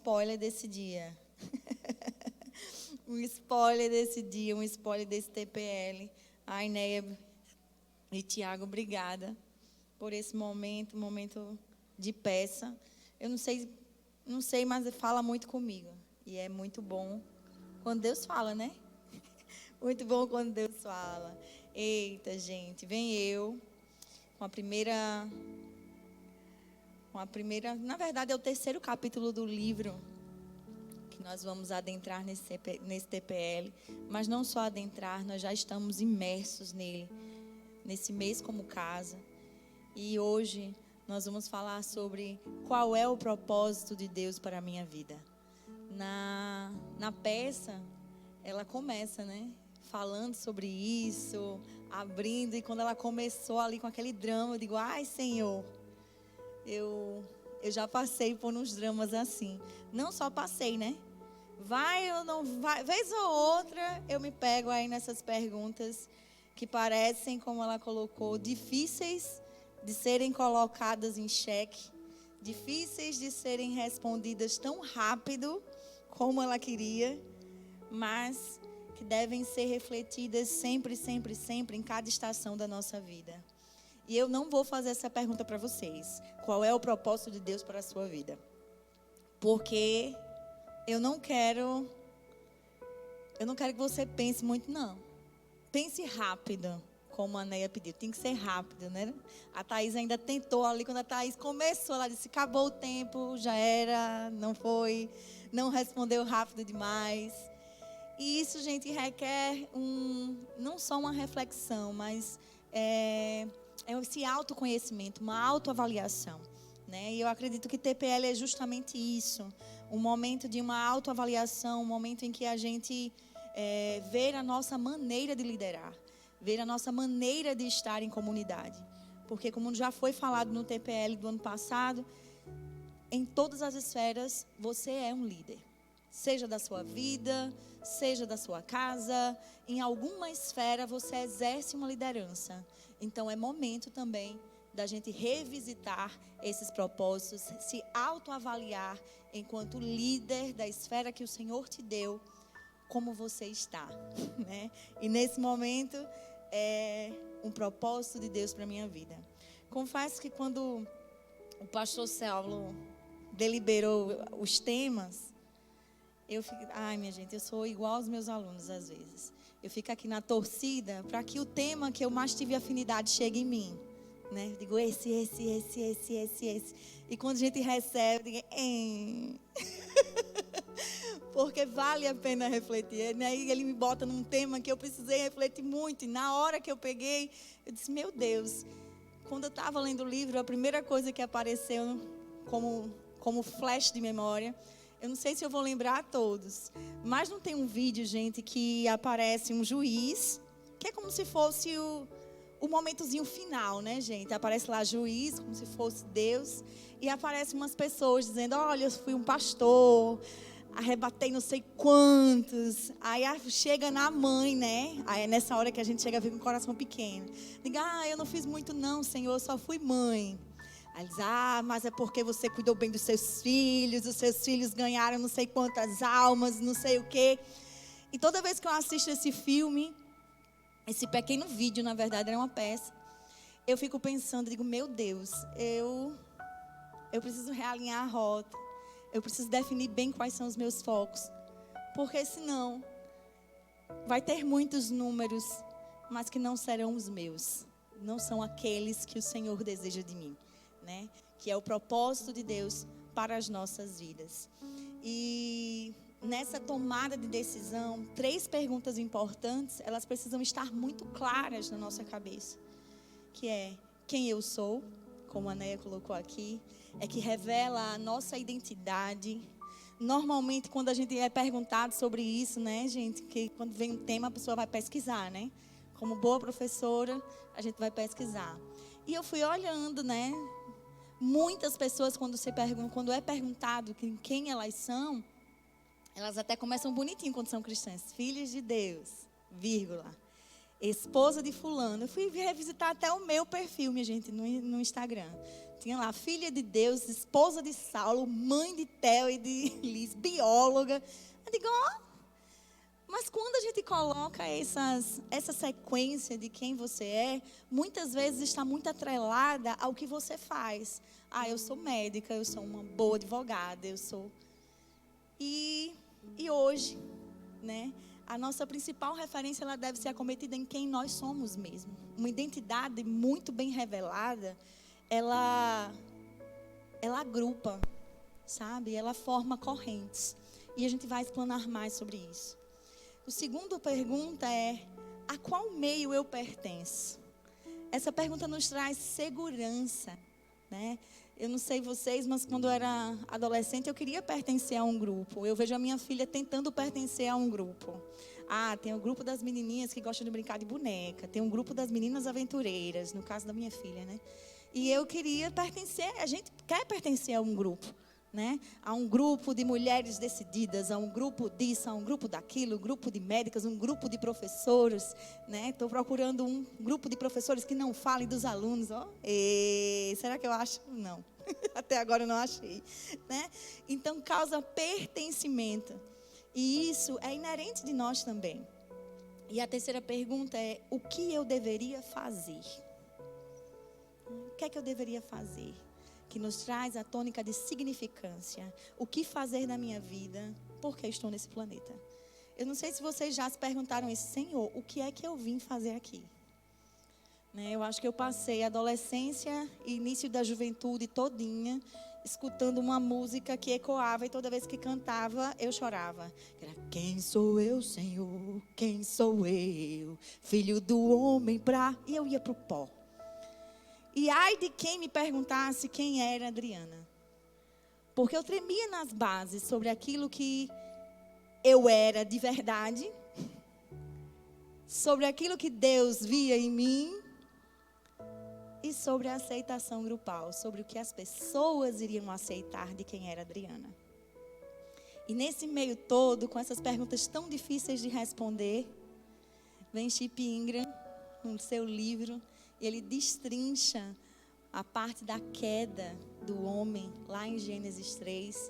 spoiler desse dia. Um spoiler desse dia, um spoiler desse TPL. Ai, Neia e Tiago, obrigada por esse momento de peça. Eu não sei, mas fala muito comigo. E é muito bom quando Deus fala, né? Muito bom quando Deus fala. Eita, gente, vem eu com a primeira, na verdade é o terceiro capítulo do livro que nós vamos adentrar nesse TPL, mas não só adentrar, nós já estamos imersos nele, nesse mês como casa. E hoje nós vamos falar sobre qual é o propósito de Deus para a minha vida. Na peça, ela começa, né? Falando sobre isso, abrindo, e quando ela começou ali com aquele drama, eu digo, ai, Senhor, eu já passei por uns dramas assim. Não só passei, né? Vai ou não vai? Vez ou outra, eu me pego aí nessas perguntas que parecem, como ela colocou, difíceis de serem colocadas em xeque, difíceis de serem respondidas tão rápido como ela queria, mas que devem ser refletidas sempre, sempre, sempre, em cada estação da nossa vida. E eu não vou fazer essa pergunta para vocês. Qual é o propósito de Deus para a sua vida? Porque eu não quero que você pense muito, não. Pense rápido, como a Neia pediu. Tem que ser rápido, né? A Thaís ainda tentou ali, quando a Thaís começou, ela disse, acabou o tempo, já era, não foi, não respondeu rápido demais. E isso, gente, requer não só uma reflexão, mas esse autoconhecimento, uma autoavaliação, né? E eu acredito que TPL é justamente isso, um momento de uma autoavaliação, um momento em que a gente vê a nossa maneira de liderar, ver a nossa maneira de estar em comunidade. Porque, como já foi falado no TPL do ano passado, em todas as esferas você é um líder. Seja da sua vida, seja da sua casa, em alguma esfera você exerce uma liderança. Então é momento também da gente revisitar esses propósitos, se autoavaliar enquanto líder da esfera que o Senhor te deu, como você está, né? E nesse momento é um propósito de Deus para a minha vida. Confesso que quando o pastor Saulo deliberou os temas, eu fico, minha gente, eu sou igual aos meus alunos às vezes. Eu fico aqui na torcida para que o tema que eu mais tive afinidade chegue em mim, né? Eu digo esse. E quando a gente recebe, eu digo, porque vale a pena refletir, né? E ele me bota num tema que eu precisei refletir muito. E na hora que eu peguei, eu disse, meu Deus. Quando eu estava lendo o livro, a primeira coisa que apareceu como flash de memória, eu não sei se eu vou lembrar a todos, mas não tem um vídeo, gente, que aparece um juiz, que é como se fosse o momentozinho final, né, gente? Aparece lá juiz, como se fosse Deus, e aparecem umas pessoas dizendo, olha, eu fui um pastor, arrebatei não sei quantos. Aí chega na mãe, né? Aí é nessa hora que a gente chega a ver com o coração pequeno. Diga, eu não fiz muito não, Senhor, eu só fui mãe. Aí diz, mas é porque você cuidou bem dos seus filhos, os seus filhos ganharam não sei quantas almas, não sei o quê. E toda vez que eu assisto esse filme, esse pequeno vídeo, na verdade, era uma peça, eu fico pensando, digo, meu Deus, eu preciso realinhar a rota, eu preciso definir bem quais são os meus focos, porque senão vai ter muitos números, mas que não serão os meus, não são aqueles que o Senhor deseja de mim, né? Que é o propósito de Deus para as nossas vidas. E nessa tomada de decisão, 3 perguntas importantes, elas precisam estar muito claras na nossa cabeça, que é quem eu sou, como a Neia colocou aqui, é que revela a nossa identidade. Normalmente, quando a gente é perguntado sobre isso, né, gente, que quando vem um tema, a pessoa vai pesquisar, né? Como boa professora, a gente vai pesquisar. E eu fui olhando, né? Muitas pessoas, quando é perguntado quem elas são, elas até começam bonitinho quando são cristãs. Filhos de Deus, vírgula. Esposa de fulano. Eu fui revisitar até o meu perfil, minha gente, no Instagram. tinha lá, filha de Deus, esposa de Saulo, mãe de Theo e de Liz, bióloga. Eu digo, mas quando a gente coloca essa sequência de quem você é, muitas vezes está muito atrelada ao que você faz. Eu sou médica, eu sou uma boa advogada, eu sou... E hoje, né, a nossa principal referência, ela deve ser acometida em quem nós somos mesmo. Uma identidade muito bem revelada, ela agrupa, sabe? Ela forma correntes. E a gente vai explanar mais sobre isso. A segunda pergunta é: a qual meio eu pertenço? Essa pergunta nos traz segurança, né? Eu não sei vocês, mas quando eu era adolescente, eu queria pertencer a um grupo. Eu vejo a minha filha tentando pertencer a um grupo. Tem o grupo das menininhas que gostam de brincar de boneca. Tem um grupo das meninas aventureiras, no caso da minha filha, né? E eu queria pertencer, a gente quer pertencer a um grupo, né? A um grupo de mulheres decididas, a um grupo disso, a um grupo daquilo, um grupo de médicas, um grupo de professores, né? Estou procurando um grupo de professores que não falem dos alunos. Será que eu acho? Não. Até agora eu não achei, né? Então causa pertencimento. E isso é inerente de nós também. E a terceira pergunta é: o que eu deveria fazer? O que é que eu deveria fazer? Que nos traz a tônica de significância. O que fazer na minha vida? Por que estou nesse planeta? Eu não sei se vocês já se perguntaram isso. Senhor, o que é que eu vim fazer aqui? Né, eu acho que eu passei a adolescência e início da juventude todinha escutando uma música que ecoava, e toda vez que cantava eu chorava. Era: quem sou eu, Senhor? Quem sou eu? Filho do homem E eu ia pro pó. E ai de quem me perguntasse quem era Adriana. Porque eu tremia nas bases sobre aquilo que eu era de verdade, sobre aquilo que Deus via em mim e sobre a aceitação grupal, sobre o que as pessoas iriam aceitar de quem era Adriana. E nesse meio todo, com essas perguntas tão difíceis de responder, vem Chip Ingram, no seu livro, e ele destrincha a parte da queda do homem, lá em Gênesis 3,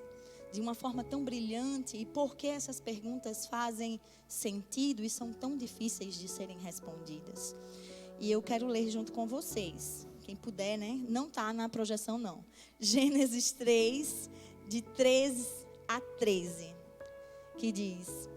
de uma forma tão brilhante. E por que essas perguntas fazem sentido e são tão difíceis de serem respondidas. E eu quero ler junto com vocês. Quem puder, né? Não está na projeção, não. Gênesis 3, de 13 a 13, que diz: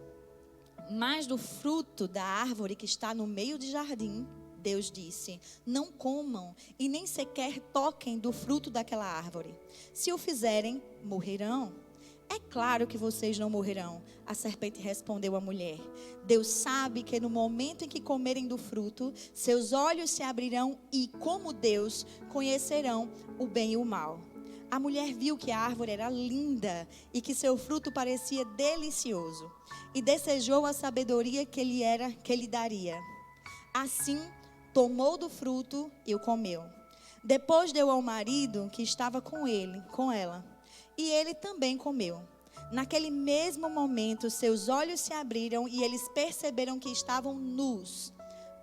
mas do fruto da árvore que está no meio do jardim, Deus disse: não comam e nem sequer toquem do fruto daquela árvore. Se o fizerem, morrerão. É claro que vocês não morrerão. A serpente respondeu à mulher: Deus sabe que no momento em que comerem do fruto, seus olhos se abrirão e, como Deus, conhecerão o bem e o mal. A mulher viu que a árvore era linda e que seu fruto parecia delicioso, e desejou a sabedoria que lhe daria. Assim, tomou do fruto e o comeu. Depois deu ao marido que estava com ela, e ele também comeu. Naquele mesmo momento, seus olhos se abriram e eles perceberam que estavam nus.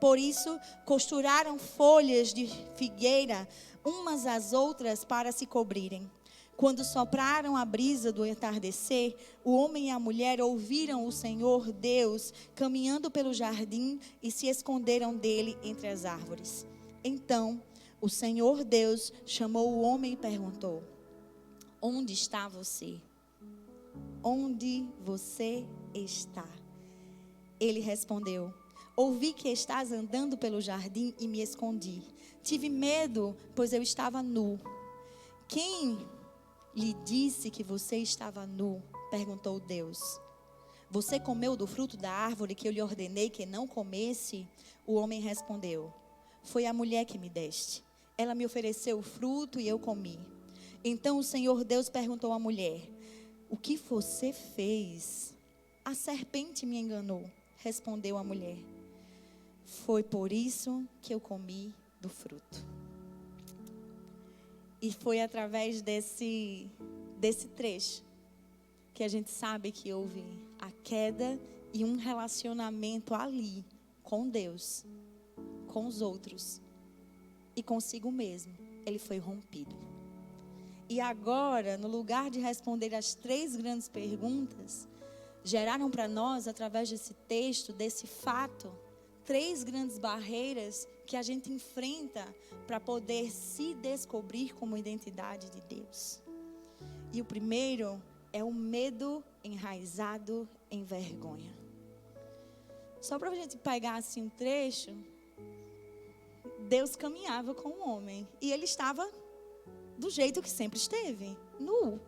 Por isso, costuraram folhas de figueira umas às outras para se cobrirem. Quando sopraram a brisa do entardecer, o homem e a mulher ouviram o Senhor Deus caminhando pelo jardim e se esconderam dele entre as árvores. Então, o Senhor Deus chamou o homem e perguntou: onde está você? Onde você está? Ele respondeu: ouvi que estás andando pelo jardim e me escondi. Tive medo, pois eu estava nu. Quem lhe disse que você estava nu? Perguntou Deus. Você comeu do fruto da árvore que eu lhe ordenei que não comesse? O homem respondeu: foi a mulher que me deste. Ela me ofereceu o fruto e eu comi. Então o Senhor Deus perguntou à mulher: o que você fez? A serpente me enganou, respondeu a mulher. Foi por isso que eu comi do fruto. E foi através desse trecho que a gente sabe que houve a queda e um relacionamento ali com Deus, com os outros e consigo mesmo. Ele foi rompido. E agora, no lugar de responder as 3 grandes perguntas, geraram para nós, através desse texto, desse fato, 3 grandes barreiras que a gente enfrenta para poder se descobrir como identidade de Deus. E o primeiro é o medo enraizado em vergonha. Só para a gente pegar assim um trecho, Deus caminhava com o homem e ele estava do jeito que sempre esteve, nu.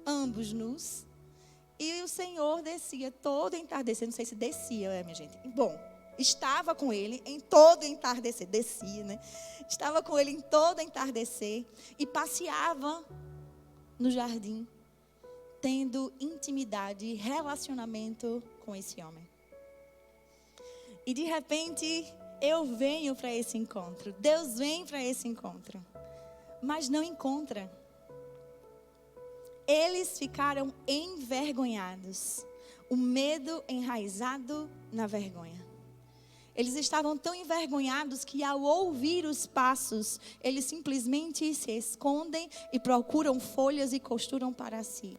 Ambos nus. E o Senhor descia todo entardecer. Não sei se descia, minha gente. Bom, estava com ele em todo entardecer. Descia, né? Estava com ele em todo entardecer. E passeava no jardim, tendo intimidade e relacionamento com esse homem. E de repente, eu venho para esse encontro. Deus vem para esse encontro. Mas não encontra. Eles ficaram envergonhados. O medo enraizado na vergonha. Eles estavam tão envergonhados que ao ouvir os passos, eles simplesmente se escondem e procuram folhas e costuram para si.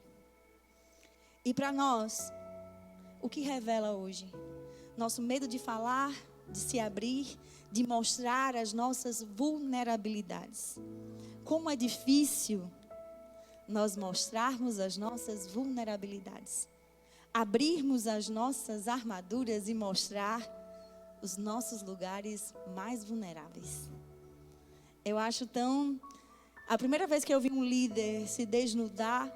E para nós, o que revela hoje? Nosso medo de falar, de se abrir, de mostrar as nossas vulnerabilidades. Como é difícil nós mostrarmos as nossas vulnerabilidades. Abrirmos as nossas armaduras e mostrar os nossos lugares mais vulneráveis. Eu acho tão... A primeira vez que eu vi um líder se desnudar,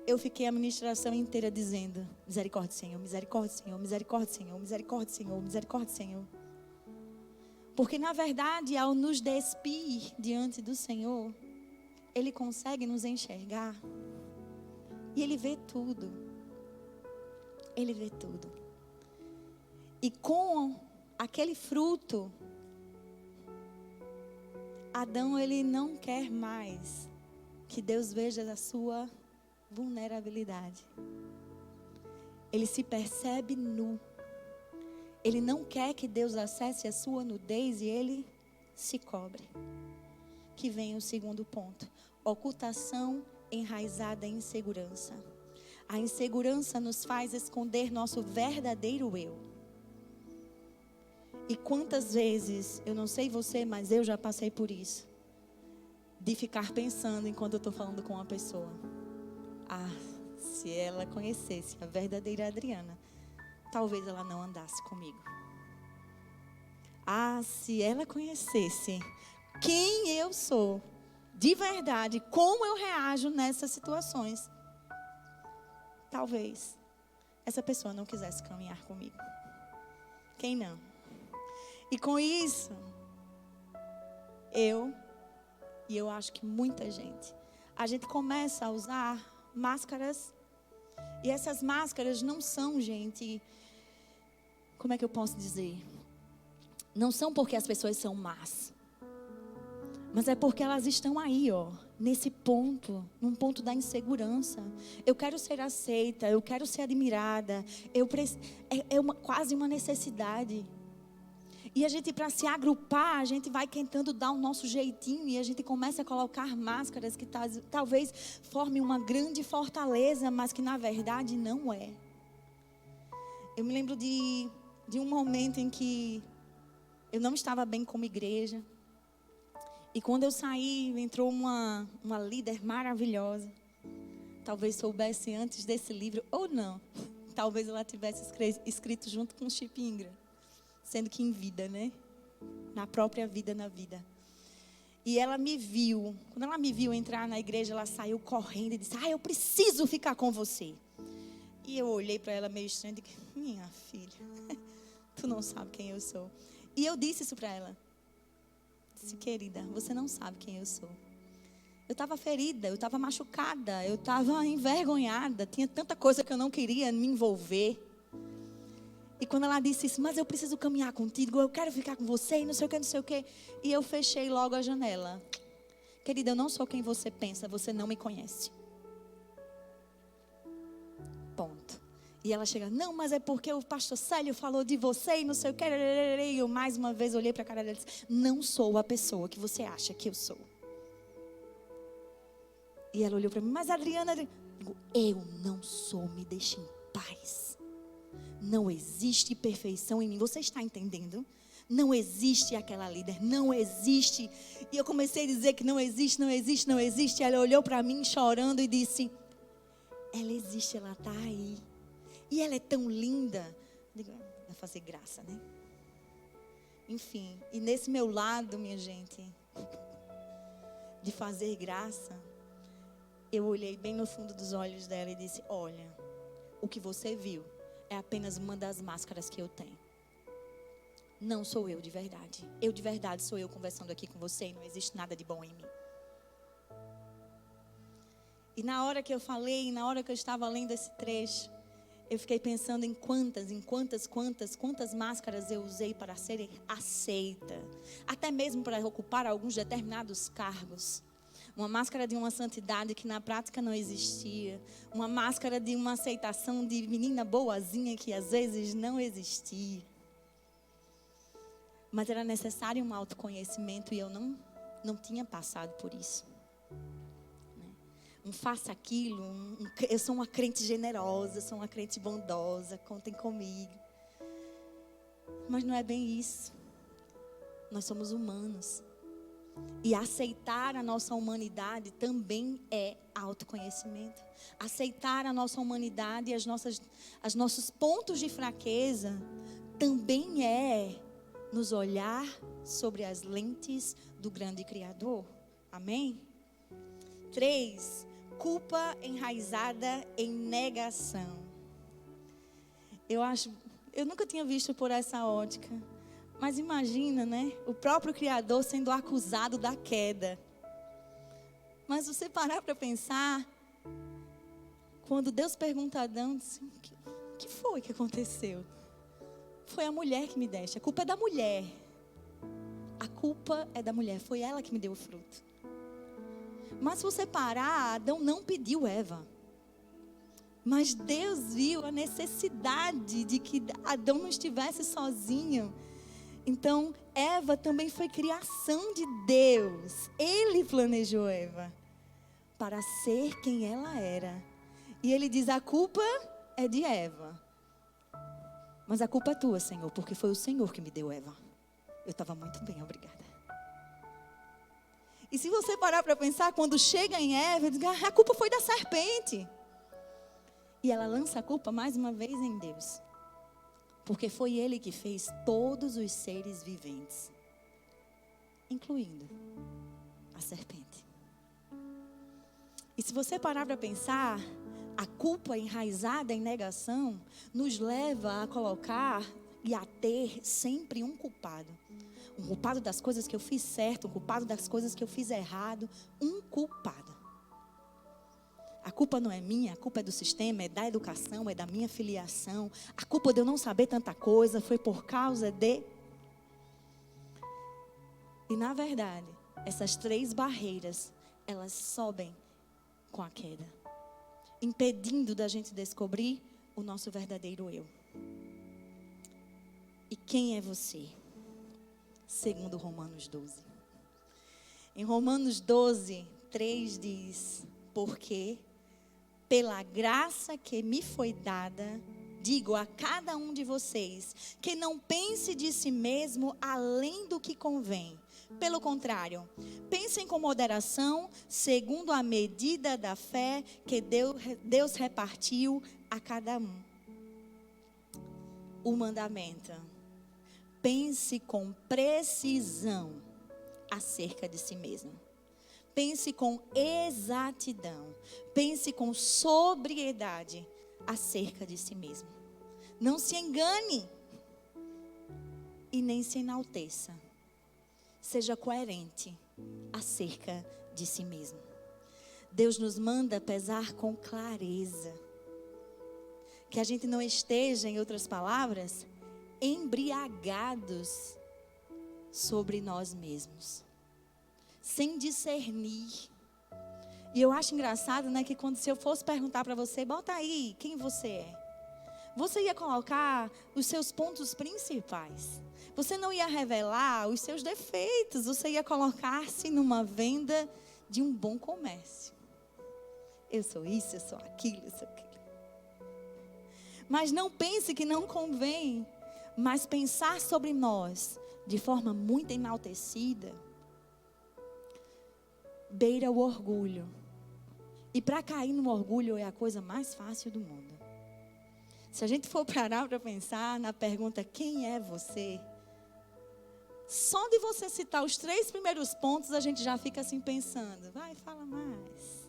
eu fiquei a ministração inteira dizendo: misericórdia, Senhor, misericórdia, Senhor, misericórdia, Senhor, misericórdia, Senhor, misericórdia, Senhor. Porque, na verdade, ao nos despir diante do Senhor, Ele consegue nos enxergar. E Ele vê tudo. Ele vê tudo. E com aquele fruto, Adão, ele não quer mais que Deus veja a sua vulnerabilidade. Ele se percebe nu. Ele não quer que Deus acesse a sua nudez e ele se cobre. Que vem o segundo ponto. Ocultação enraizada em insegurança. A insegurança nos faz esconder nosso verdadeiro eu. E quantas vezes, eu não sei você, mas eu já passei por isso. De ficar pensando enquanto eu estou falando com uma pessoa. Ah, se ela conhecesse a verdadeira Adriana, talvez ela não andasse comigo. Ah, se ela conhecesse quem eu sou, de verdade, como eu reajo nessas situações, talvez essa pessoa não quisesse caminhar comigo. Quem não? E com isso, eu acho que muita gente, a gente começa a usar máscaras. E essas máscaras não são, gente, como é que eu posso dizer? Não são porque as pessoas são más. Mas é porque elas estão aí, nesse ponto, num ponto da insegurança. Eu quero ser aceita, eu quero ser admirada. Quase uma necessidade. E a gente, para se agrupar, a gente vai tentando dar o nosso jeitinho e a gente começa a colocar máscaras que talvez formem uma grande fortaleza, mas que na verdade não é. Eu me lembro de um momento em que eu não estava bem como igreja. E quando eu saí, entrou uma líder maravilhosa. Talvez soubesse antes desse livro, ou não. Talvez ela tivesse escrito junto com o Chip Ingram. Sendo que em vida, né? Na própria vida, na vida. E ela me viu. Quando ela me viu entrar na igreja, ela saiu correndo e disse: eu preciso ficar com você. E eu olhei para ela meio estranho e disse: minha filha, tu não sabe quem eu sou. E eu disse isso para ela. Disse: querida, você não sabe quem eu sou. Eu estava ferida, eu estava machucada, eu estava envergonhada. Tinha tanta coisa que eu não queria me envolver. E quando ela disse isso: mas eu preciso caminhar contigo, eu quero ficar com você e não sei o que, não sei o que. E eu fechei logo a janela. Querida, eu não sou quem você pensa, você não me conhece. Ponto. E ela chega: não, mas é porque o pastor Célio falou de você e não sei o que. E eu mais uma vez olhei para a cara dela e disse: não sou a pessoa que você acha que eu sou. E ela olhou para mim, mas Adriana, eu não sou, me deixe em paz. Não existe perfeição em mim. Você está entendendo? Não existe aquela líder, não existe. E eu comecei a dizer que não existe, não existe, não existe. Ela olhou para mim chorando e disse, ela existe, ela está aí. E ela é tão linda. Digo, vai fazer graça, né? Enfim, e nesse meu lado, minha gente, de fazer graça, eu olhei bem no fundo dos olhos dela e disse, olha, o que você viu é apenas uma das máscaras que eu tenho. Não sou eu de verdade. Eu de verdade sou eu conversando aqui com você e não existe nada de bom em mim. E na hora que eu falei, na hora que eu estava lendo esse trecho, eu fiquei pensando em quantas máscaras eu usei para ser aceita. Até mesmo para ocupar alguns determinados cargos. Uma máscara de uma santidade que na prática não existia. Uma máscara de uma aceitação de menina boazinha que às vezes não existia. Mas era necessário um autoconhecimento e eu não tinha passado por isso. Faça aquilo, eu sou uma crente generosa, sou uma crente bondosa, contem comigo. Mas não é bem isso. Nós somos humanos. E aceitar a nossa humanidade também é autoconhecimento. Aceitar a nossa humanidade e os nossos pontos de fraqueza também é nos olhar sobre as lentes do grande Criador. Amém? 3. Culpa enraizada em negação. Eu nunca tinha visto por essa ótica. Mas imagina, né? O próprio Criador sendo acusado da queda. Mas você parar para pensar, quando Deus pergunta a Adão, o que foi que aconteceu? Foi a mulher que me deste. A culpa é da mulher. A culpa é da mulher. Foi ela que me deu o fruto. Mas se você parar, Adão não pediu Eva. Mas Deus viu a necessidade de que Adão não estivesse sozinho. Então, Eva também foi criação de Deus. Ele planejou Eva para ser quem ela era. E ele diz, a culpa é de Eva. Mas a culpa é tua, Senhor, porque foi o Senhor que me deu Eva. Eu estava muito bem, obrigada. E se você parar para pensar, quando chega em Eva, diz, a culpa foi da serpente. E ela lança a culpa mais uma vez em Deus. Porque foi Ele que fez todos os seres viventes, incluindo a serpente. E se você parar para pensar, a culpa enraizada em negação nos leva a colocar e a ter sempre um culpado. Um culpado das coisas que eu fiz certo, um culpado das coisas que eu fiz errado, um culpado. A culpa não é minha, a culpa é do sistema, é da educação, é da minha filiação. A culpa de eu não saber tanta coisa foi por causa de... E na verdade, essas 3 barreiras, elas sobem com a queda, impedindo da gente descobrir o nosso verdadeiro eu. E quem é você? Segundo Romanos 12. Em Romanos 12, 3 diz, porque pela graça que me foi dada, digo a cada um de vocês, que não pense de si mesmo além do que convém. Pelo contrário, pensem com moderação, segundo a medida da fé que Deus repartiu a cada um. O mandamento: pense com precisão acerca de si mesmo. Pense com exatidão. Pense com sobriedade acerca de si mesmo. Não se engane e nem se enalteça. Seja coerente acerca de si mesmo. Deus nos manda pesar com clareza. Que a gente não esteja, em outras palavras, embriagados sobre nós mesmos, sem discernir. E eu acho engraçado, né, que se eu fosse perguntar para você, bota aí quem você é, você ia colocar os seus pontos principais. Você não ia revelar os seus defeitos. Você ia colocar-se numa venda de um bom comércio. Eu sou isso, eu sou aquilo, eu sou aquilo. Mas não pense que não convém, mas pensar sobre nós de forma muito enaltecida beira o orgulho. E para cair no orgulho é a coisa mais fácil do mundo. Se a gente for parar para pensar na pergunta, quem é você? Só de você citar os 3 primeiros pontos, a gente já fica assim pensando. Vai, fala mais.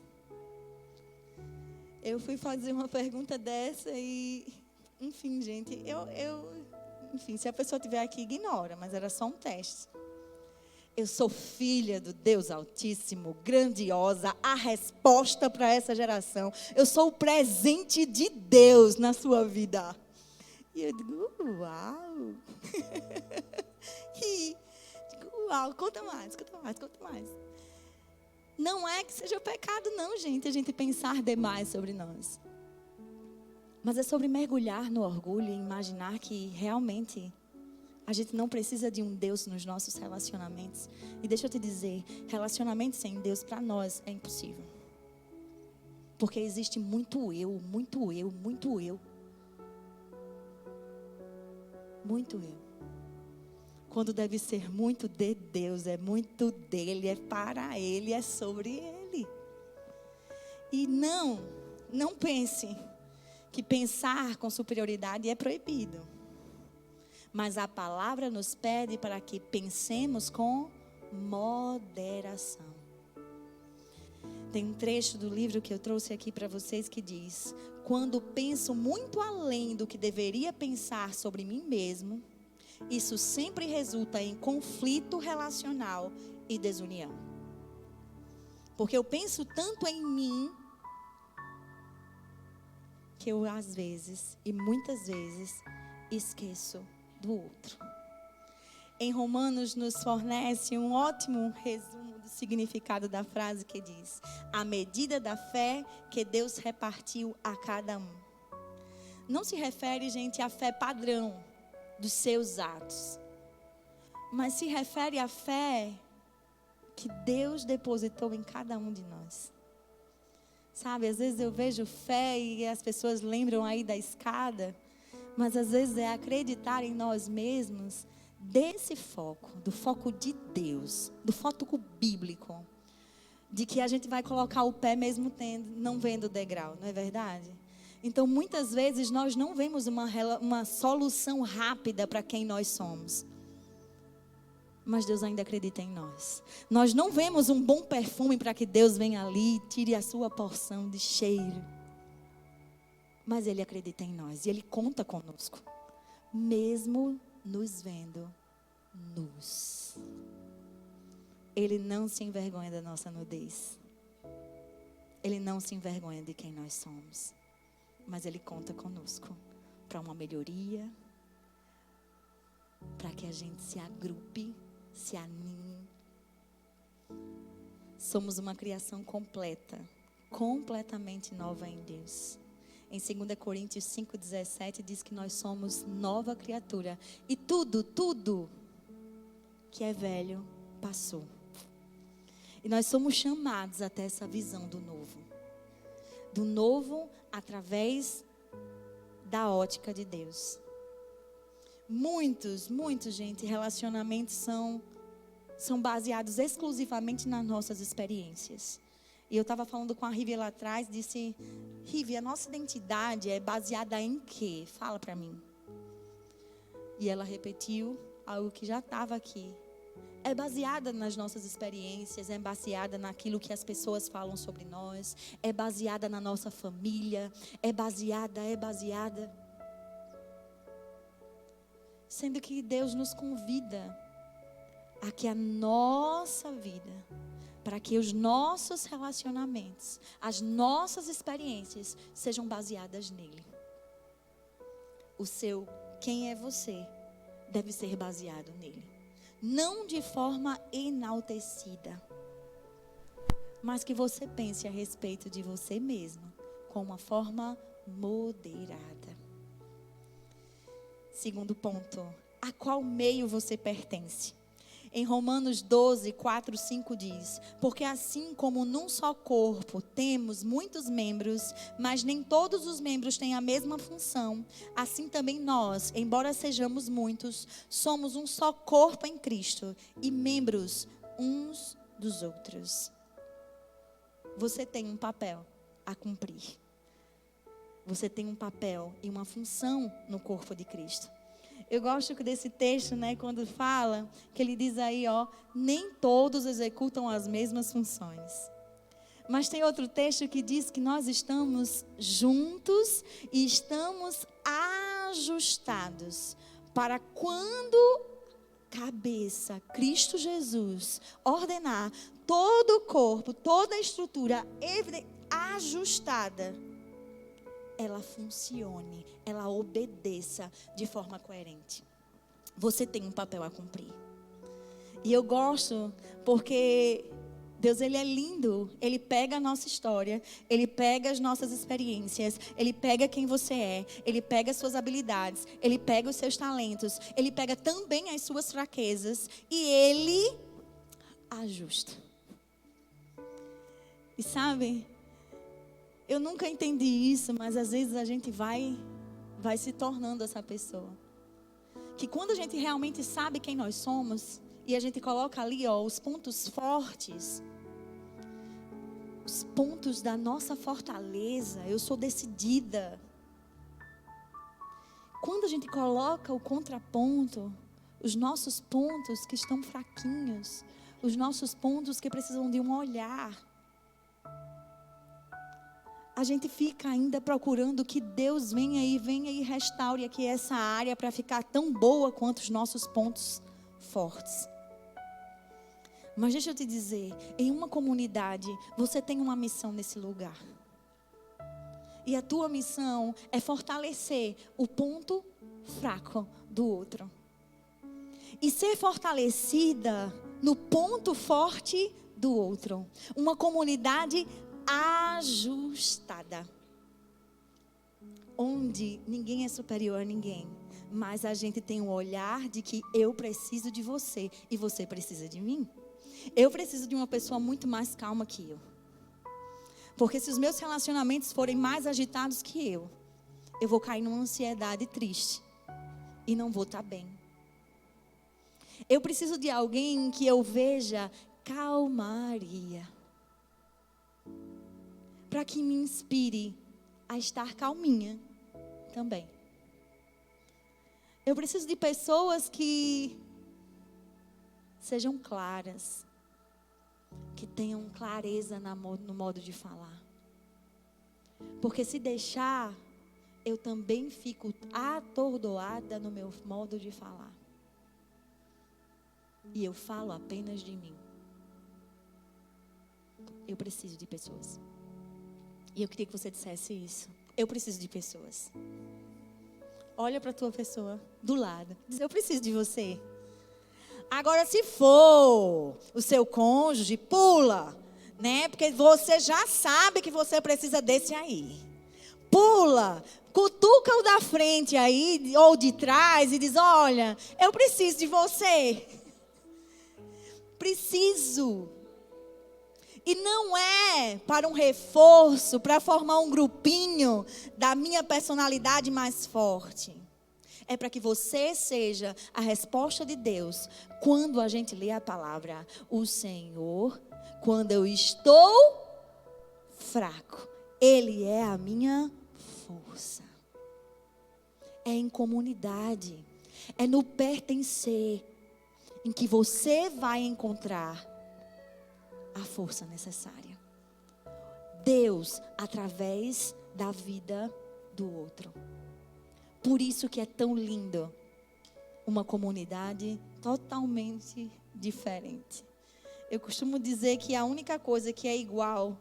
Eu fui fazer uma pergunta dessa e, enfim, gente, enfim, se a pessoa estiver aqui, ignora, mas era só um teste. Eu sou filha do Deus Altíssimo, grandiosa, a resposta para essa geração. Eu sou o presente de Deus na sua vida. E eu digo, uau. E digo, uau, conta mais. Não é que seja pecado não, gente, a gente pensar demais sobre nós. Mas é sobre mergulhar no orgulho e imaginar que realmente a gente não precisa de um Deus nos nossos relacionamentos. E deixa eu te dizer, relacionamento sem Deus para nós é impossível. Porque existe muito eu. Muito eu. Quando deve ser muito de Deus, é muito dele, é para ele, é sobre ele. E não pense que pensar com superioridade é proibido. Mas a palavra nos pede para que pensemos com moderação. Tem um trecho do livro que eu trouxe aqui para vocês que diz: quando penso muito além do que deveria pensar sobre mim mesmo, isso sempre resulta em conflito relacional e desunião. Porque eu penso tanto em mim, que eu às vezes, e muitas vezes, esqueço do outro. Em Romanos nos fornece um ótimo resumo do significado da frase que diz: a medida da fé que Deus repartiu a cada um. Não se refere, gente, à fé padrão dos seus atos, mas se refere à fé que Deus depositou em cada um de nós. Sabe, às vezes eu vejo fé e as pessoas lembram aí da escada, mas às vezes é acreditar em nós mesmos desse foco, do foco de Deus, do foco bíblico, de que a gente vai colocar o pé mesmo não vendo o degrau, não é verdade? Então muitas vezes nós não vemos uma solução rápida para quem nós somos. Mas Deus ainda acredita em nós. Nós não vemos um bom perfume para que Deus venha ali e tire a sua porção de cheiro. Mas Ele acredita em nós e Ele conta conosco, mesmo nos vendo nus. Ele não se envergonha da nossa nudez. Ele não se envergonha de quem nós somos. Mas Ele conta conosco para uma melhoria, para que a gente se agrupe, se anime. Somos uma criação completa, completamente nova em Deus. Em 2 Coríntios 5,17 diz que nós somos nova criatura. E tudo que é velho passou. E nós somos chamados até essa visão do novo. Do novo através da ótica de Deus. Muitos, gente, relacionamentos são baseados exclusivamente nas nossas experiências. E eu estava falando com a Rívia lá atrás, disse: Rívia, a nossa identidade é baseada em quê? Fala para mim. E ela repetiu algo que já estava aqui. É baseada nas nossas experiências, é baseada naquilo que as pessoas falam sobre nós, é baseada na nossa família, é baseada. Sendo que Deus nos convida a que a nossa vida, para que os nossos relacionamentos, as nossas experiências sejam baseadas nele. O seu quem é você deve ser baseado nele. Não de forma enaltecida, mas que você pense a respeito de você mesmo com uma forma moderada. Segundo ponto, a qual meio você pertence? Em Romanos 12, 4, 5 diz: porque assim como num só corpo temos muitos membros, mas nem todos os membros têm a mesma função, assim também nós, embora sejamos muitos, somos um só corpo em Cristo e membros uns dos outros. Você tem um papel a cumprir. Você tem um papel e uma função no corpo de Cristo. Eu gosto desse texto, né, quando fala, que ele diz aí, nem todos executam as mesmas funções. Mas tem outro texto que diz que nós estamos juntos e estamos ajustados para quando cabeça, Cristo Jesus, ordenar todo o corpo, toda a estrutura ajustada, ela funcione, ela obedeça de forma coerente. Você tem um papel a cumprir. E eu gosto porque Deus, Ele é lindo. Ele pega a nossa história, Ele pega as nossas experiências, Ele pega quem você é, Ele pega as suas habilidades, Ele pega os seus talentos, Ele pega também as suas fraquezas e Ele ajusta. E sabe, eu nunca entendi isso, mas às vezes a gente vai se tornando essa pessoa. Que quando a gente realmente sabe quem nós somos, e a gente coloca ali, os pontos fortes, os pontos da nossa fortaleza, eu sou decidida. Quando a gente coloca o contraponto, os nossos pontos que estão fraquinhos, os nossos pontos que precisam de um olhar, a gente fica ainda procurando que Deus venha e restaure aqui essa área para ficar tão boa quanto os nossos pontos fortes. Mas deixa eu te dizer, em uma comunidade, você tem uma missão nesse lugar. E a tua missão é fortalecer o ponto fraco do outro. E ser fortalecida no ponto forte do outro. Uma comunidade ajustada, onde ninguém é superior a ninguém, mas a gente tem um olhar de que eu preciso de você e você precisa de mim. Eu preciso de uma pessoa muito mais calma que eu, porque se os meus relacionamentos forem mais agitados que eu vou cair numa ansiedade triste e não vou estar bem. Eu preciso de alguém que eu veja calmaria, para que me inspire a estar calminha também. Eu preciso de pessoas que sejam claras, que tenham clareza no modo de falar. Porque se deixar, eu também fico atordoada no meu modo de falar. E eu falo apenas de mim. Eu preciso de pessoas. E eu queria que você dissesse isso. Eu preciso de pessoas. Olha para a tua pessoa do lado. Diz, eu preciso de você. Agora, se for o seu cônjuge, pula, né? Porque você já sabe que você precisa desse aí. Pula, cutuca o da frente aí, ou de trás, e diz, olha, eu preciso de você. Preciso. E não é para um reforço, para formar um grupinho da minha personalidade mais forte. É para que você seja a resposta de Deus quando a gente lê a palavra. O Senhor, quando eu estou fraco, Ele é a minha força. É em comunidade, é no pertencer, em que você vai encontrar a força necessária. Deus através da vida do outro. Por isso que é tão lindo uma comunidade totalmente diferente. Eu costumo dizer que a única coisa que é igual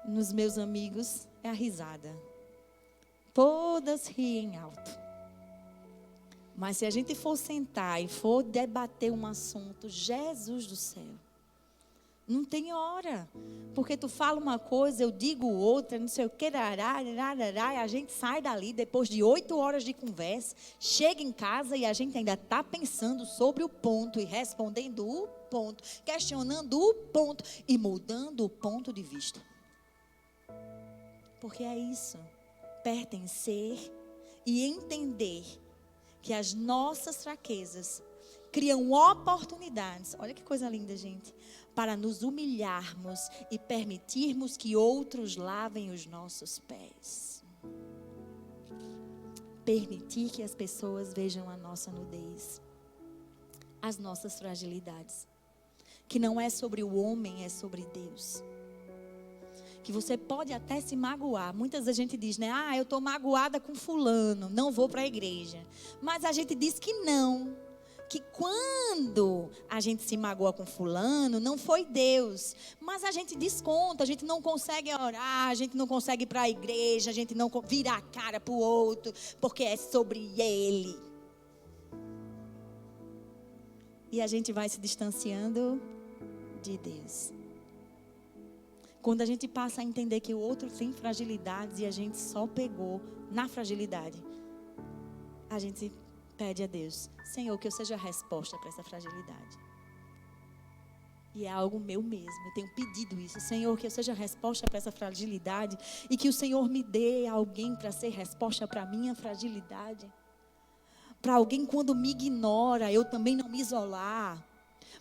nos meus amigos é a risada. Todas riem alto. Mas se a gente for sentar e for debater um assunto, Jesus do céu, Não tem hora. Porque tu fala uma coisa, eu digo outra, não sei o que, e a gente sai dali depois de 8 horas de conversa, chega em casa e a gente ainda está pensando sobre o ponto e respondendo o ponto, questionando o ponto e mudando o ponto de vista. Porque é isso, pertencer e entender que as nossas fraquezas criam oportunidades, olha que coisa linda, gente, para nos humilharmos e permitirmos que outros lavem os nossos pés. Permitir que as pessoas vejam a nossa nudez, as nossas fragilidades. Que não é sobre o homem, é sobre Deus. Que você pode até se magoar. Muitas vezes a gente diz, né? Eu estou magoada com fulano, não vou para a igreja. Mas a gente diz que não. Que quando a gente se magoa com fulano, não foi Deus. Mas a gente desconta, a gente não consegue orar, a gente não consegue ir para a igreja, a gente não vira a cara para o outro, porque é sobre ele. E a gente vai se distanciando de Deus. Quando a gente passa a entender que o outro tem fragilidades e a gente só pegou na fragilidade, a gente pede a Deus, Senhor, que eu seja a resposta para essa fragilidade. E é algo meu mesmo, eu tenho pedido isso, Senhor, que eu seja a resposta para essa fragilidade e que o Senhor me dê alguém para ser resposta para a minha fragilidade. Para alguém quando me ignora, eu também não me isolar.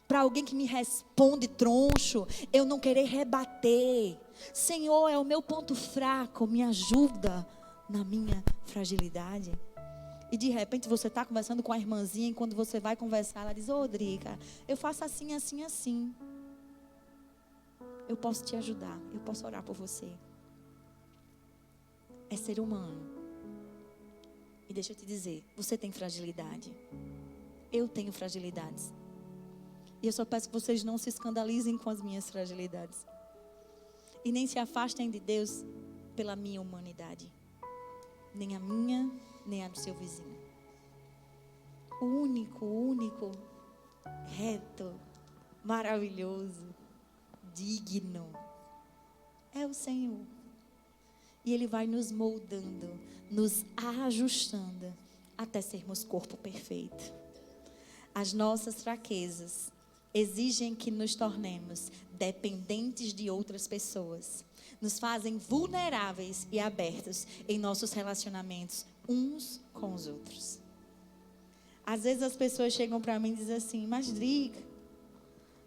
Para alguém que me responde troncho, eu não querer rebater. Senhor, é o meu ponto fraco, me ajuda na minha fragilidade. E de repente você está conversando com a irmãzinha e quando você vai conversar, ela diz, Drica, eu faço assim, assim, assim. Eu posso te ajudar, eu posso orar por você. É ser humano. E deixa eu te dizer, você tem fragilidade. Eu tenho fragilidades. E eu só peço que vocês não se escandalizem com as minhas fragilidades. E nem se afastem de Deus pela minha humanidade. Nem a minha, nem a do seu vizinho. O único, reto, maravilhoso, digno, é o Senhor. E Ele vai nos moldando, nos ajustando, até sermos corpo perfeito. As nossas fraquezas exigem que nos tornemos dependentes de outras pessoas. Nos fazem vulneráveis e abertos em nossos relacionamentos uns com os outros. Às vezes as pessoas chegam para mim e dizem assim, mas Drica,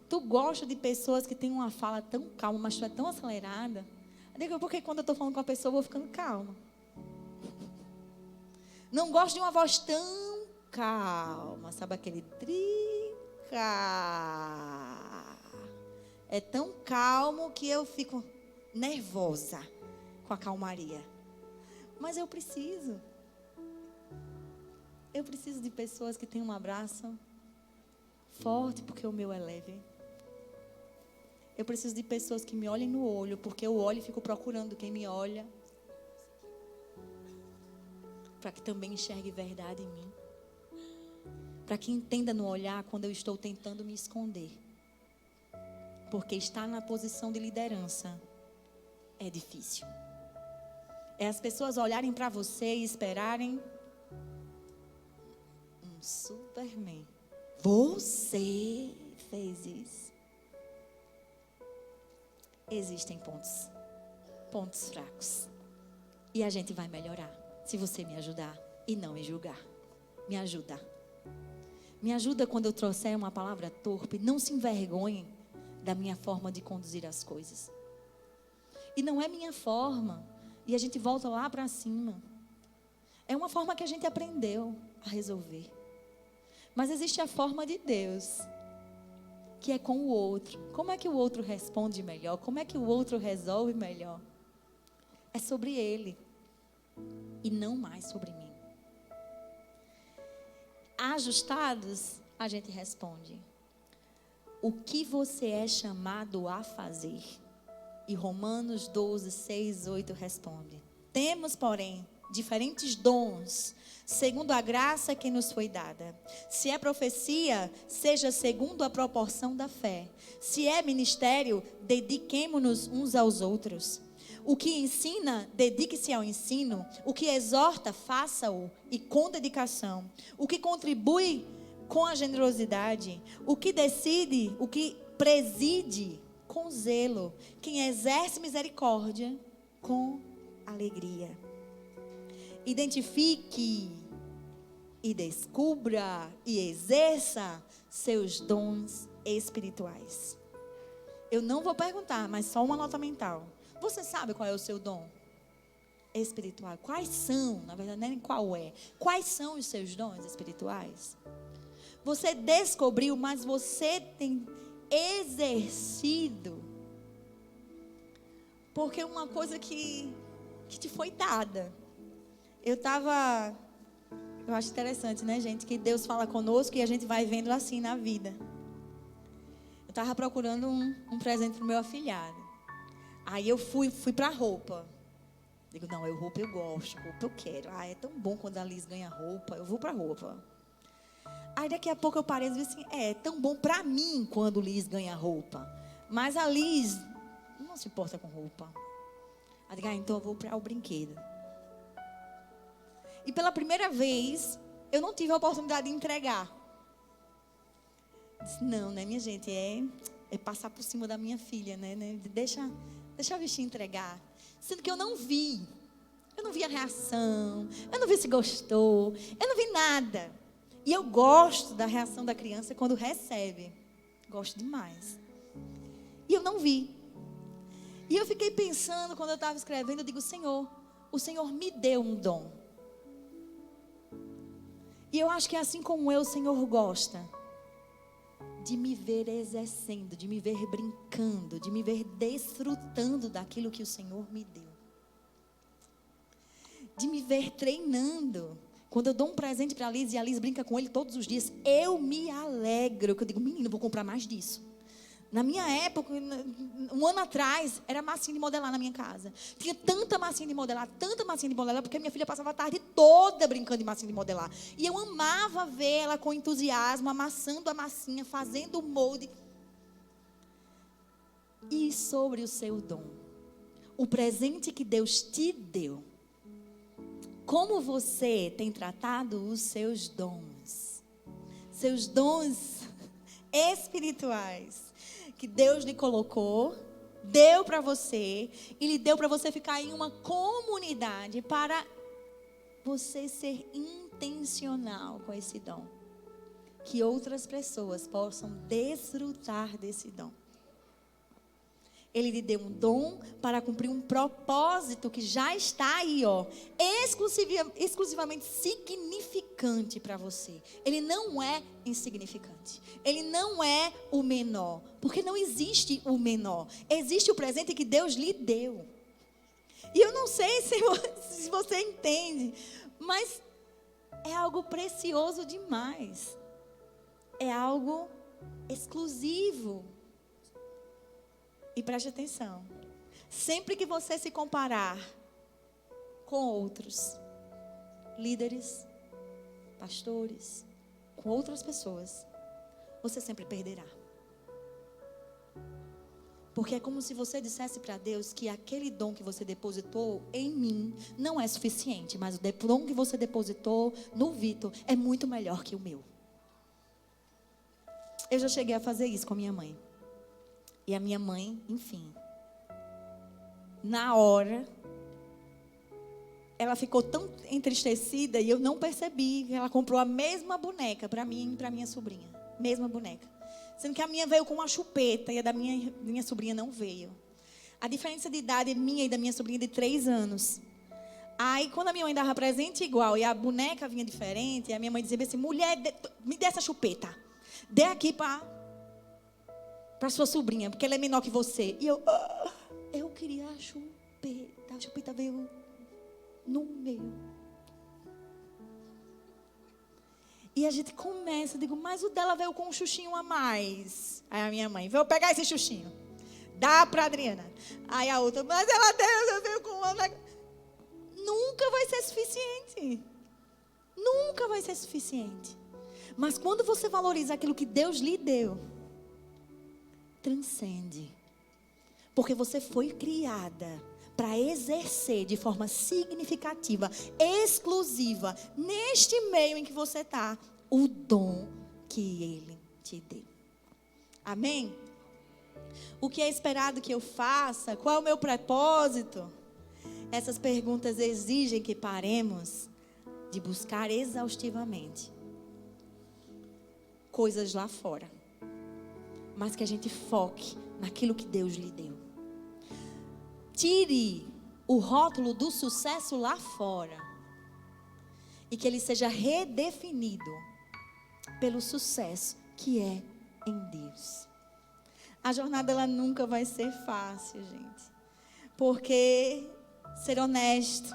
tu gosta de pessoas que têm uma fala tão calma, mas tu é tão acelerada? Eu digo, porque quando eu estou falando com a pessoa, eu vou ficando calma. Não gosto de uma voz tão calma, sabe aquele Drica? É tão calmo que eu fico nervosa com a calmaria. Mas eu preciso de pessoas que tenham um abraço forte, porque o meu é leve. Eu preciso de pessoas que me olhem no olho, porque eu olho e fico procurando quem me olha, para que também enxergue verdade em mim. Para que entenda no olhar quando eu estou tentando me esconder. Porque estar na posição de liderança é difícil. É as pessoas olharem para você e esperarem um Superman. Você fez isso. Existem pontos fracos. E a gente vai melhorar, se você me ajudar e não me julgar. Me ajuda. Me ajuda quando eu trouxer uma palavra torpe. Não se envergonhe da minha forma de conduzir as coisas. E não é minha forma. E a gente volta lá para cima. É uma forma que a gente aprendeu a resolver. Mas existe a forma de Deus, que é com o outro. Como é que o outro responde melhor? Como é que o outro resolve melhor? É sobre ele e não mais sobre mim. Ajustados, a gente responde: o que você é chamado a fazer? E Romanos 12, 6, 8 responde: temos, porém, diferentes dons, segundo a graça que nos foi dada. Se é profecia, seja segundo a proporção da fé. Se é ministério, dediquemo-nos uns aos outros. O que ensina, dedique-se ao ensino. O que exorta, faça-o e com dedicação. O que contribui, com a generosidade. O que decide, o que preside, com zelo. Quem exerce misericórdia, com alegria. Identifique e descubra e exerça seus dons espirituais. Eu não vou perguntar, mas só uma nota mental. Você sabe qual é o seu dom espiritual? Quais são, na verdade, nem qual é. Quais são os seus dons espirituais? Você descobriu, mas você tem exercido. Porque é uma coisa que te foi dada. Eu acho interessante, né, gente? Que Deus fala conosco e a gente vai vendo assim na vida. Eu estava procurando um presente para o meu afilhado. Aí eu fui para a roupa. Digo, não, roupa eu gosto, roupa eu quero. É tão bom quando a Liz ganha roupa, eu vou para a roupa. Aí daqui a pouco eu parei e disse assim, é tão bom para mim quando Liz ganha roupa. Mas a Liz não se importa com roupa. Aí digo, então eu vou para o brinquedo. E pela primeira vez, eu não tive a oportunidade de entregar. Disse, não, né, minha gente, é passar por cima da minha filha, né? Deixa a bichinha entregar. Sendo que eu não vi a reação, eu não vi se gostou, eu não vi nada. E eu gosto da reação da criança quando recebe. Gosto demais. E eu não vi. E eu fiquei pensando, quando eu estava escrevendo, eu digo, Senhor, o Senhor me deu um dom. E eu acho que assim como eu, o Senhor gosta de me ver exercendo, de me ver brincando, de me ver desfrutando daquilo que o Senhor me deu. De me ver treinando. Quando eu dou um presente para a Liz e a Liz brinca com ele todos os dias, eu me alegro. Eu digo, menino, vou comprar mais disso. Na minha época, um ano atrás, era massinha de modelar na minha casa. Tinha tanta massinha de modelar, porque minha filha passava a tarde toda brincando de massinha de modelar. E eu amava ver ela com entusiasmo, amassando a massinha, fazendo o molde. E sobre o seu dom, o presente que Deus te deu, como você tem tratado os seus dons espirituais, que Deus lhe colocou, deu para você, e lhe deu para você ficar em uma comunidade para você ser intencional com esse dom. Que outras pessoas possam desfrutar desse dom. Ele lhe deu um dom para cumprir um propósito que já está aí, exclusivamente significante para você. Ele não é insignificante. Ele não é o menor. Porque não existe o menor. Existe o presente que Deus lhe deu. E eu não sei se você entende, mas é algo precioso demais. É algo exclusivo. E preste atenção, sempre que você se comparar com outros líderes, pastores, com outras pessoas, você sempre perderá. Porque é como se você dissesse para Deus que aquele dom que você depositou em mim não é suficiente, mas o dom que você depositou no Vitor é muito melhor que o meu. Eu já cheguei a fazer isso com a minha mãe. E a minha mãe, enfim, na hora, ela ficou tão entristecida e eu não percebi que ela comprou a mesma boneca para mim e para minha sobrinha. Mesma boneca. Sendo que a minha veio com uma chupeta e a da minha sobrinha não veio. A diferença de idade minha e da minha sobrinha é de 3 anos. Aí, quando a minha mãe dava presente igual e a boneca vinha diferente, a minha mãe dizia assim, mulher, me dê essa chupeta. Dê aqui para sua sobrinha, porque ela é menor que você. E eu queria a chupeta veio no meu. E a gente começa, eu digo, mas o dela veio com um xuxinho a mais. Aí a minha mãe, vou pegar esse xuxinho, dá para Adriana. Aí a outra, mas ela veio com uma... nunca vai ser suficiente. Nunca vai ser suficiente. Mas quando você valoriza aquilo que Deus lhe deu, transcende. Porque você foi criada para exercer de forma significativa, exclusiva, neste meio em que você está, o dom que Ele te deu. Amém? O que é esperado que eu faça? Qual é o meu propósito? Essas perguntas exigem que paremos de buscar exaustivamente coisas lá fora, mas que a gente foque naquilo que Deus lhe deu. Tire o rótulo do sucesso lá fora e que ele seja redefinido pelo sucesso que é em Deus. A jornada ela nunca vai ser fácil, gente, porque ser honesto,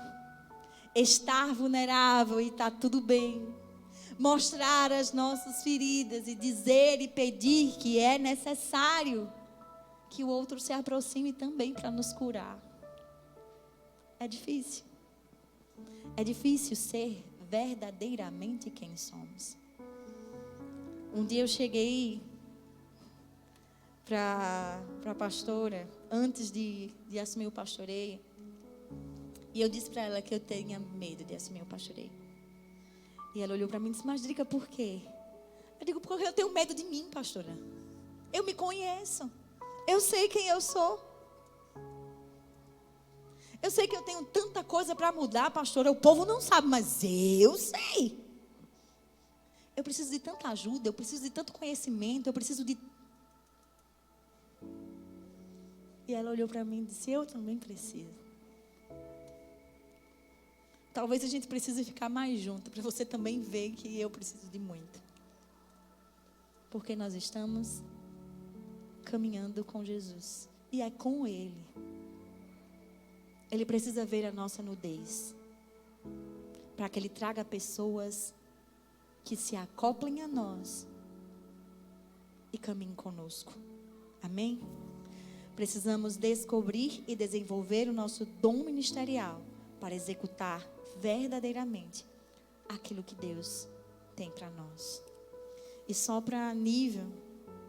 estar vulnerável e tá tudo bem, mostrar as nossas feridas e dizer e pedir que é necessário que o outro se aproxime também para nos curar. É difícil. É difícil ser verdadeiramente quem somos. Um dia eu cheguei para a pastora, antes de assumir o pastoreio, e eu disse para ela que eu tinha medo de assumir o pastoreio. E ela olhou para mim e disse: mas Drica, por quê? Eu digo: porque eu tenho medo de mim, pastora. Eu me conheço. Eu sei quem eu sou. Eu sei que eu tenho tanta coisa para mudar, pastora. O povo não sabe, mas eu sei. Eu preciso de tanta ajuda, eu preciso de tanto conhecimento, eu preciso de... E ela olhou para mim e disse: eu também preciso. Talvez a gente precise ficar mais junto, para você também ver que eu preciso de muito. Porque nós estamos caminhando com Jesus. E é com Ele. Ele precisa ver a nossa nudez, para que Ele traga pessoas que se acoplem a nós e caminhem conosco. Amém? Precisamos descobrir e desenvolver o nosso dom ministerial para executar verdadeiramente aquilo que Deus tem para nós. E só para nível,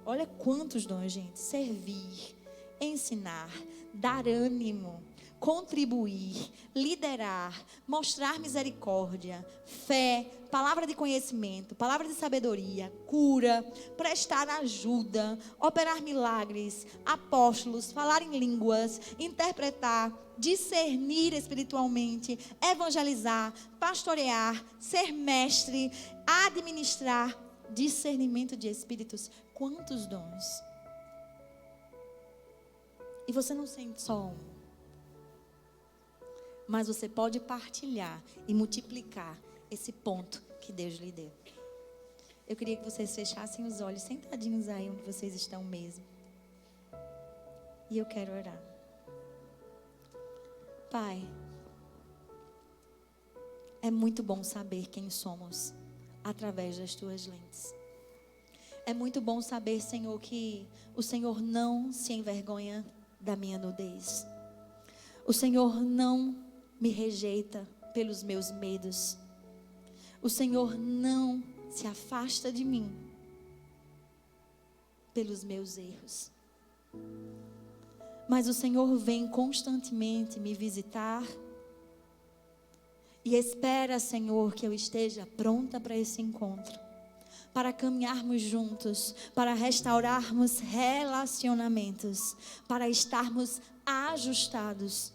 olha quantos dons, gente: servir, ensinar, dar ânimo, contribuir, liderar, mostrar misericórdia, fé, palavra de conhecimento, palavra de sabedoria, cura, prestar ajuda, operar milagres, apóstolos, falar em línguas, interpretar, discernir espiritualmente, evangelizar, pastorear, ser mestre, administrar, discernimento de espíritos. Quantos dons! E você não sente só um, mas você pode partilhar e multiplicar esse ponto que Deus lhe deu. Eu queria que vocês fechassem os olhos, sentadinhos aí onde vocês estão mesmo. E eu quero orar. Pai, é muito bom saber quem somos através das Tuas lentes. É muito bom saber, Senhor, que o Senhor não se envergonha da minha nudez. O Senhor não me rejeita pelos meus medos. O Senhor não se afasta de mim pelos meus erros. Mas o Senhor vem constantemente me visitar e espera, Senhor, que eu esteja pronta para esse encontro, para caminharmos juntos, para restaurarmos relacionamentos, para estarmos ajustados,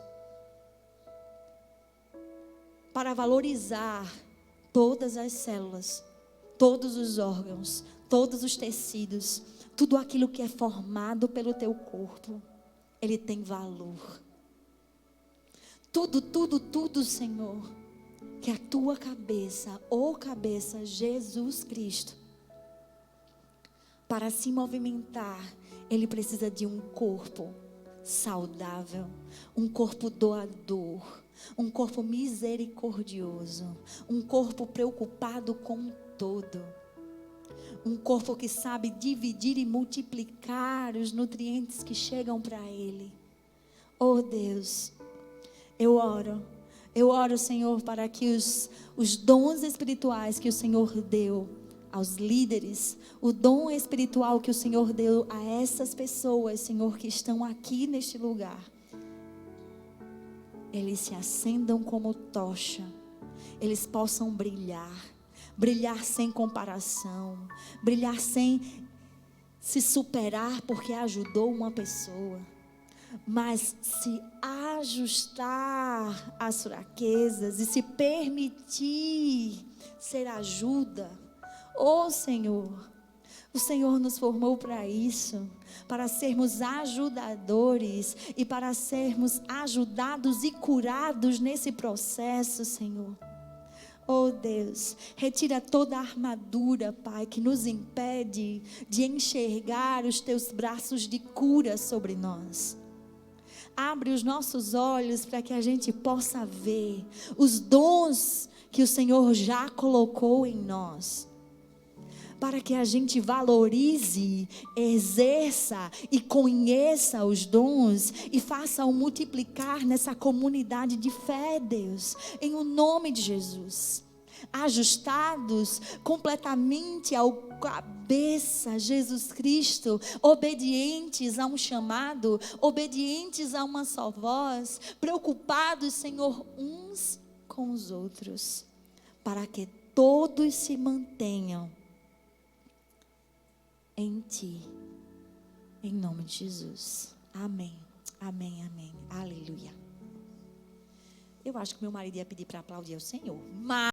para valorizar todas as células, todos os órgãos, todos os tecidos, tudo aquilo que é formado pelo Teu corpo, ele tem valor. Tudo, Senhor, que a Tua cabeça, ou cabeça, Jesus Cristo, para se movimentar, ele precisa de um corpo saudável, um corpo doador, um corpo misericordioso, um corpo preocupado com todo, um corpo que sabe dividir e multiplicar os nutrientes que chegam para ele. Oh Deus, eu oro Eu oro, Senhor, para que os dons espirituais que o Senhor deu aos líderes, o dom espiritual que o Senhor deu a essas pessoas, Senhor, que estão aqui neste lugar, eles se acendam como tocha, eles possam brilhar, brilhar sem comparação, brilhar sem se superar porque ajudou uma pessoa, mas se ajustar às fraquezas e se permitir ser ajuda. Oh, Senhor, o Senhor nos formou para isso, para sermos ajudadores e para sermos ajudados e curados nesse processo, Senhor. Oh Deus, retira toda a armadura, Pai, que nos impede de enxergar os teus braços de cura sobre nós. Abre os nossos olhos para que a gente possa ver os dons que o Senhor já colocou em nós. Para que a gente valorize, exerça e conheça os dons e faça-o multiplicar nessa comunidade de fé, Deus, em o nome de Jesus. Ajustados completamente ao cabeça, Jesus Cristo, obedientes a um chamado, obedientes a uma só voz, preocupados, Senhor, uns com os outros, para que todos se mantenham em Ti, em nome de Jesus. Amém, amém, amém, aleluia. Eu acho que meu marido ia pedir para aplaudir o Senhor, mas